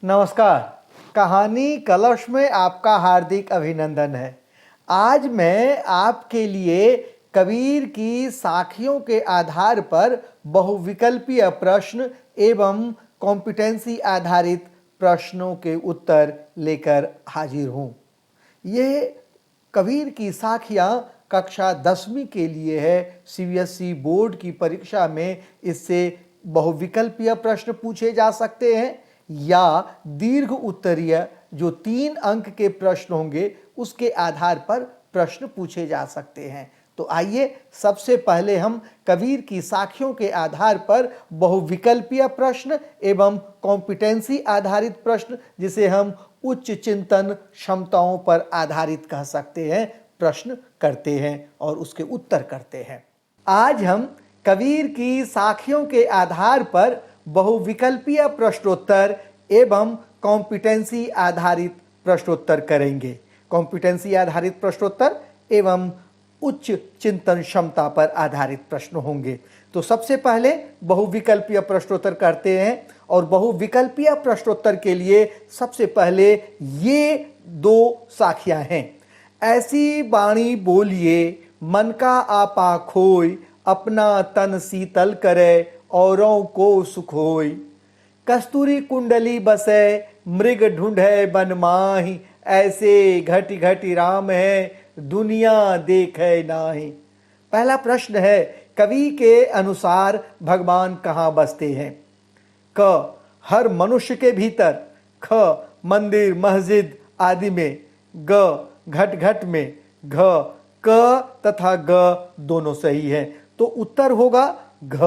नमस्कार। कहानी कलश में आपका हार्दिक अभिनंदन है। आज मैं आपके लिए कबीर की साखियों के आधार पर बहुविकल्पीय प्रश्न एवं कॉम्पिटेंसी आधारित प्रश्नों के उत्तर लेकर हाजिर हूँ। ये कबीर की साखियाँ कक्षा 10वीं के लिए है। सीबीएसई बोर्ड की परीक्षा में इससे बहुविकल्पीय प्रश्न पूछे जा सकते हैं या दीर्घ उत्तरीय जो 3 अंक के प्रश्न होंगे उसके आधार पर प्रश्न पूछे जा सकते हैं। तो आइए सबसे पहले हम कबीर की साखियों के आधार पर बहुविकल्पीय प्रश्न एवं कॉम्पिटेंसी आधारित प्रश्न, जिसे हम उच्च चिंतन क्षमताओं पर आधारित कह सकते हैं, प्रश्न करते हैं और उसके उत्तर करते हैं। आज हम कबीर की साखियों के आधार पर बहुविकल्पीय प्रश्नोत्तर एवं कॉम्पिटेंसी आधारित प्रश्नोत्तर करेंगे। कॉम्पिटेंसी आधारित प्रश्नोत्तर एवं उच्च चिंतन क्षमता पर आधारित प्रश्न होंगे। तो सबसे पहले बहुविकल्पीय प्रश्नोत्तर करते हैं और बहुविकल्पीय प्रश्नोत्तर के लिए सबसे पहले ये 2 साखियां हैं। ऐसी वाणी बोलिए मन का आपा खोय, अपना तन शीतल करे औरों को सुख होय। कस्तूरी कुंडली बसे मृग ढूंढे बन माही, ऐसे घटी घटी राम है दुनिया देखे नाही। पहला प्रश्न है, कवि के अनुसार भगवान कहाँ बसते हैं? क, हर मनुष्य के भीतर। ख, मंदिर मस्जिद आदि में। ग, घट घट में। घ, क तथा ग दोनों सही है। तो उत्तर होगा घ।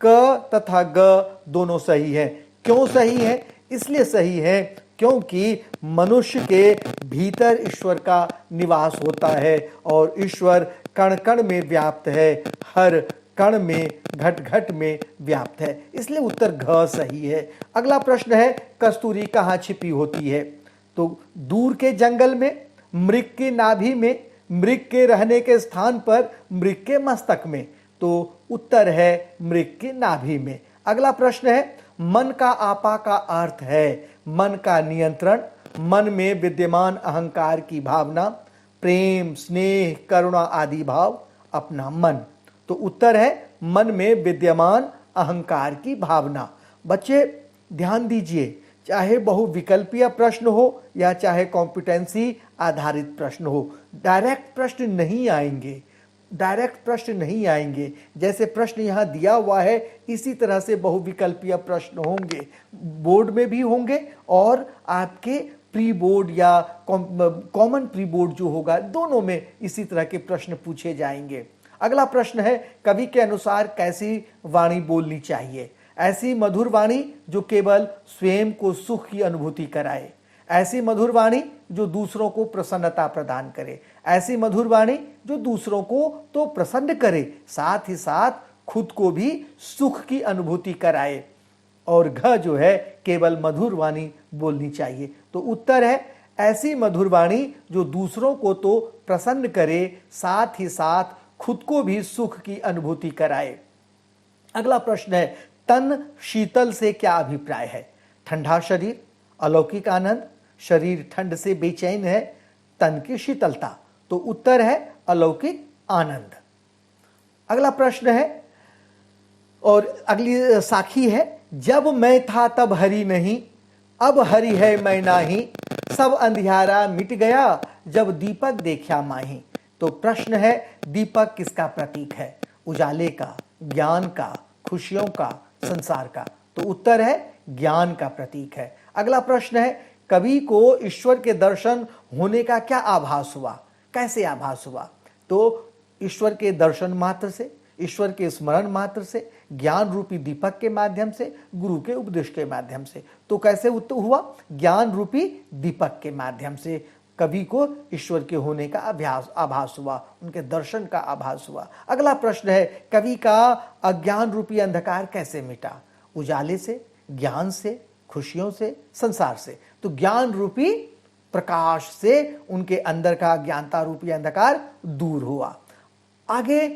क तथा ग दोनों सही है। क्यों सही है? इसलिए सही है क्योंकि मनुष्य के भीतर ईश्वर का निवास होता है और ईश्वर कण कण में व्याप्त है, हर कण में घट घट में व्याप्त है, इसलिए उत्तर घ सही है। अगला प्रश्न है, कस्तूरी कहाँ छिपी होती है? तो दूर के जंगल में, मृग की नाभि में, मृग के रहने के स्थान पर, मृग के मस्तक में। तो उत्तर है मृग की नाभि में। अगला प्रश्न है, मन का आपा का अर्थ है मन का नियंत्रण, मन में विद्यमान अहंकार की भावना, प्रेम स्नेह करुणा आदि भाव, अपना मन। तो उत्तर है मन में विद्यमान अहंकार की भावना। बच्चे ध्यान दीजिए, चाहे बहुविकल्पीय प्रश्न हो या चाहे कॉम्पिटेंसी आधारित प्रश्न हो, डायरेक्ट प्रश्न नहीं आएंगे। जैसे प्रश्न यहाँ दिया हुआ है इसी तरह से बहुविकल्पीय प्रश्न होंगे, बोर्ड में भी होंगे और आपके प्री बोर्ड या कॉमन प्री बोर्ड जो होगा दोनों में इसी तरह के प्रश्न पूछे जाएंगे। अगला प्रश्न है, कवि के अनुसार कैसी वाणी बोलनी चाहिए? ऐसी मधुर वाणी जो केवल स्वयं को सुख की अनुभूति कराए, ऐसी मधुर वाणी जो दूसरों को प्रसन्नता प्रदान करे, ऐसी मधुर वाणी जो दूसरों को तो प्रसन्न करे साथ ही साथ खुद को भी सुख की अनुभूति कराए। और घ जो है केवल मधुर वाणी बोलनी चाहिए। तो उत्तर है ऐसी मधुर वाणी जो दूसरों को तो प्रसन्न करे साथ ही साथ खुद को भी सुख की अनुभूति कराए। अगला प्रश्न है, तन शीतल से क्या अभिप्राय है? ठंडा शरीर, अलौकिक आनंद, शरीर ठंड से बेचैन है, तन की शीतलता। तो उत्तर है अलौकिक आनंद। अगला प्रश्न है और अगली साखी है, जब मैं था तब हरि नहीं, अब हरि है मैं नाही, सब अंधियारा मिट गया जब दीपक देखा माही। तो प्रश्न है, दीपक किसका प्रतीक है? उजाले का, ज्ञान का, खुशियों का, संसार का। तो उत्तर है ज्ञान का प्रतीक है। अगला प्रश्न है, कवि को ईश्वर के दर्शन होने का क्या आभास हुआ? कैसे आभास हुआ? तो ईश्वर के दर्शन मात्र से, ईश्वर के स्मरण मात्र से, ज्ञान रूपी दीपक के माध्यम से, गुरु के उपदेश के माध्यम से। तो कैसे हुआ? ज्ञान रूपी दीपक के माध्यम से कवि को ईश्वर के होने का आभास हुआ, उनके दर्शन का आभास हुआ। अगला प्रश्न है, कवि का अज्ञान रूपी अंधकार कैसे मिटा? उजाले से, ज्ञान से, खुशियों से, संसार से। तो ज्ञान रूपी प्रकाश से उनके अंदर का ज्ञानता रूपी अंधकार दूर हुआ। आगे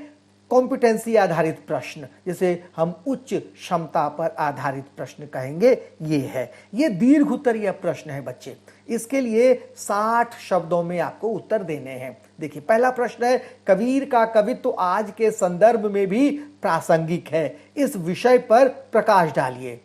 कॉम्पिटेंसी आधारित प्रश्न, जिसे हम उच्च क्षमता पर आधारित प्रश्न कहेंगे, ये है। ये दीर्घ उत्तरीय प्रश्न है बच्चे। इसके लिए 60 शब्दों में आपको उत्तर देने हैं। देखिए, पहला प्रश्न है, कबीर का कवित्व तो आज के संदर्भ में भी प्रासंगिक है, इस विषय पर प्रकाश डालिए।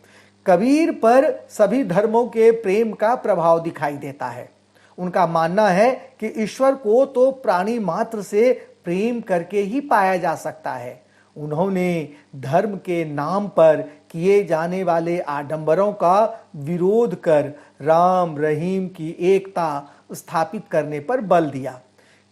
कबीर पर सभी धर्मों के प्रेम का प्रभाव दिखाई देता है। उनका मानना है कि ईश्वर को तो प्राणी मात्र से प्रेम करके ही पाया जा सकता है। उन्होंने धर्म के नाम पर किए जाने वाले आडंबरों का विरोध कर राम रहीम की एकता स्थापित करने पर बल दिया।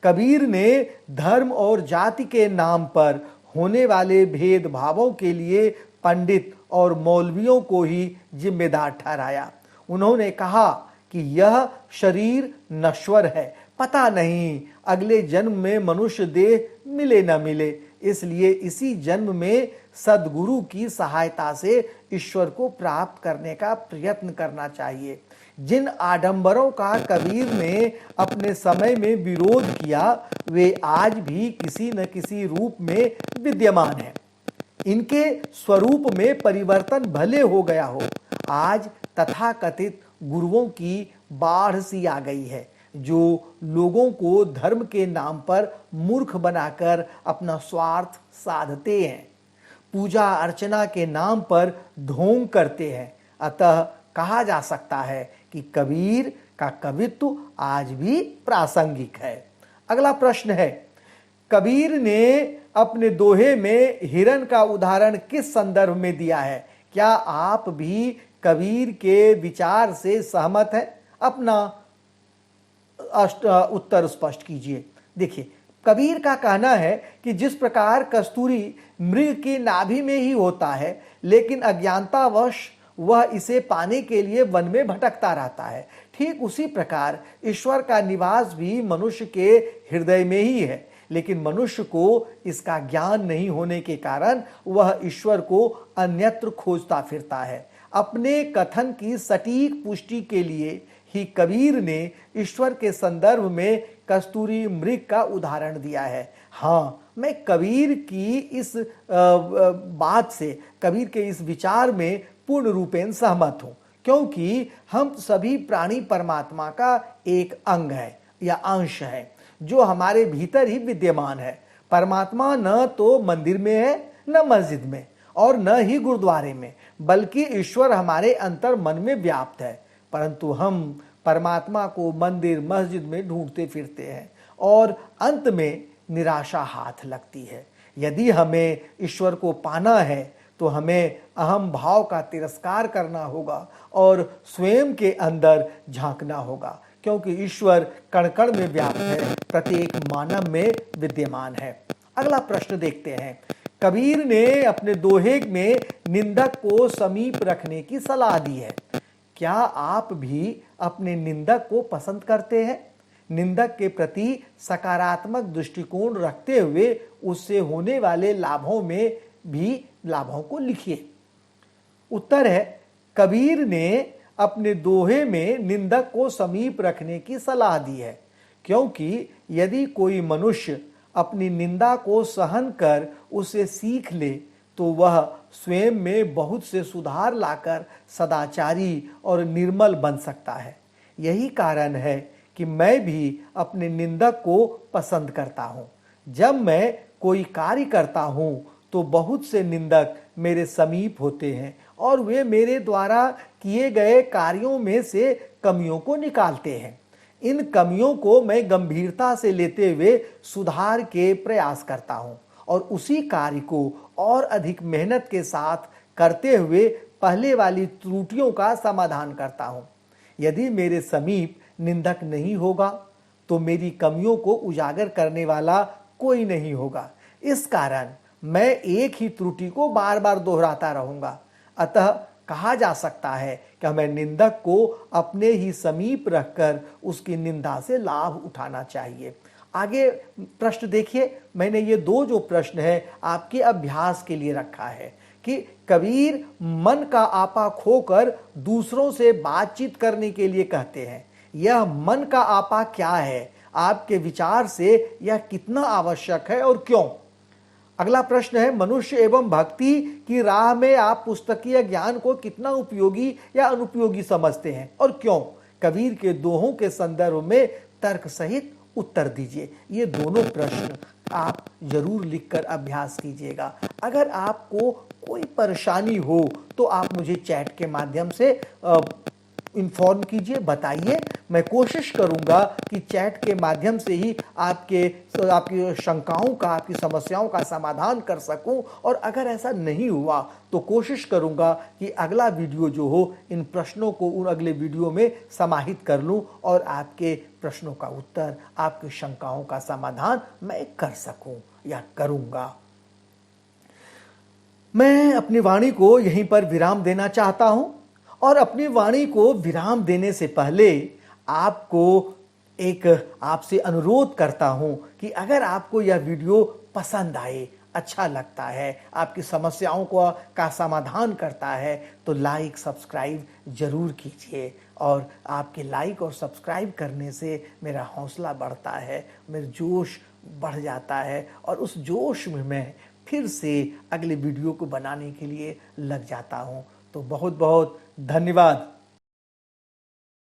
कबीर ने धर्म और जाति के नाम पर होने वाले भेदभावों के लिए पंडित और मौलवियों को ही जिम्मेदार ठहराया। उन्होंने कहा कि यह शरीर नश्वर है, पता नहीं अगले जन्म में मनुष्य देह मिले न मिले, इसलिए इसी जन्म में सद्गुरु की सहायता से ईश्वर को प्राप्त करने का प्रयत्न करना चाहिए। जिन आडंबरों का कबीर ने अपने समय में विरोध किया, वे आज भी किसी न किसी रूप में विद्यमान हैं। इनके स्वरूप में परिवर्तन भले हो गया हो, आज तथाकथित गुरुओं की बाढ़ सी आ गई है, जो लोगों को धर्म के नाम पर मूर्ख बनाकर अपना स्वार्थ साधते हैं, पूजा अर्चना के नाम पर ढोंग करते हैं। अतः कहा जा सकता है कि कबीर का कवित्व आज भी प्रासंगिक है। अगला प्रश्न है, कबीर ने अपने दोहे में हिरण का उदाहरण किस संदर्भ में दिया है? क्या आप भी कबीर के विचार से सहमत हैं? अपना उत्तर स्पष्ट कीजिए। देखिए, कबीर का कहना है कि जिस प्रकार कस्तूरी मृग की नाभि में ही होता है, लेकिन अज्ञानतावश वह इसे पाने के लिए वन में भटकता रहता है, ठीक उसी प्रकार ईश्वर का निवास भी मनुष्य के हृदय में ही है, लेकिन मनुष्य को इसका ज्ञान नहीं होने के कारण वह ईश्वर को अन्यत्र खोजता फिरता है। अपने कथन की सटीक पुष्टि के लिए ही कबीर ने ईश्वर के संदर्भ में कस्तूरी मृग का उदाहरण दिया है। हाँ, मैं कबीर की इस बात से, कबीर के इस विचार में पूर्ण रूपेण सहमत हूँ, क्योंकि हम सभी प्राणी परमात्मा का एक अंग है या अंश है, जो हमारे भीतर ही विद्यमान है। परमात्मा न तो मंदिर में है, न मस्जिद में, और न ही गुरुद्वारे में, बल्कि ईश्वर हमारे अंतर मन में व्याप्त है। परंतु हम परमात्मा को मंदिर मस्जिद में ढूंढते फिरते हैं और अंत में निराशा हाथ लगती है। यदि हमें ईश्वर को पाना है तो हमें अहम भाव का तिरस्कार करना होगा और स्वयं के अंदर झांकना होगा, क्योंकि ईश्वर कण कण में व्याप्त है, प्रत्येक मानव में विद्यमान है। अगला प्रश्न देखते हैं। कबीर ने अपने दोहे में निंदक को समीप रखने की सलाह दी है। क्या आप भी अपने निंदक को पसंद करते हैं? निंदक के प्रति सकारात्मक दृष्टिकोण रखते हुए उससे होने वाले लाभों में भी लाभों को लिखिए। उत्तर है, कबीर ने अपने दोहे में निंदक को समीप रखने की सलाह दी है, क्योंकि यदि कोई मनुष्य अपनी निंदा को सहन कर उसे सीख ले तो वह स्वयं में बहुत से सुधार लाकर सदाचारी और निर्मल बन सकता है। यही कारण है कि मैं भी अपने निंदक को पसंद करता हूँ। जब मैं कोई कार्य करता हूँ तो बहुत से निंदक मेरे समीप होते हैं और वे मेरे द्वारा किए गए कार्यों में से कमियों को निकालते हैं। इन कमियों को मैं गंभीरता से लेते हुए सुधार के प्रयास करता हूँ और उसी कार्य को और अधिक मेहनत के साथ करते हुए पहले वाली त्रुटियों का समाधान करता हूँ। यदि मेरे समीप निंदक नहीं होगा तो मेरी कमियों को उजागर करने वाला कोई नहीं होगा। इस कारण मैं एक ही त्रुटि को बार बार दोहराता रहूंगा। अतः कहा जा सकता है कि हमें निंदक को अपने ही समीप रखकर उसकी निंदा से लाभ उठाना चाहिए। आगे प्रश्न देखिए। मैंने ये दो जो प्रश्न है आपके अभ्यास के लिए रखा है कि कबीर मन का आपा खोकर दूसरों से बातचीत करने के लिए कहते हैं। यह मन का आपा क्या है? आपके विचार से यह कितना आवश्यक है और क्यों? अगला प्रश्न है, मनुष्य एवं भक्ति की राह में आप पुस्तकीय ज्ञान को कितना उपयोगी या अनुपयोगी समझते हैं और क्यों? कबीर के दोहों के संदर्भ में तर्क सहित उत्तर दीजिए। ये दोनों प्रश्न आप जरूर लिखकर अभ्यास कीजिएगा। अगर आपको कोई परेशानी हो तो आप मुझे चैट के माध्यम से इन्फॉर्म कीजिए, बताइए। मैं कोशिश करूंगा कि चैट के माध्यम से ही आपकी शंकाओं का, आपकी समस्याओं का समाधान कर सकूं। और अगर ऐसा नहीं हुआ तो कोशिश करूंगा कि अगला वीडियो जो हो, इन प्रश्नों को उन अगले वीडियो में समाहित कर लूं और आपके प्रश्नों का उत्तर, आपकी शंकाओं का समाधान मैं कर सकूं या करूंगा। मैं अपनी वाणी को यहीं पर विराम देना चाहता हूं और अपनी वाणी को विराम देने से पहले आपसे अनुरोध करता हूं कि अगर आपको यह वीडियो पसंद आए, अच्छा लगता है, आपकी समस्याओं का समाधान करता है, तो लाइक सब्सक्राइब जरूर कीजिए। और आपके लाइक और सब्सक्राइब करने से मेरा हौसला बढ़ता है, मेरा जोश बढ़ जाता है और उस जोश में मैं फिर से अगले वीडियो को बनाने के लिए लग जाता हूं। तो बहुत बहुत धन्यवाद।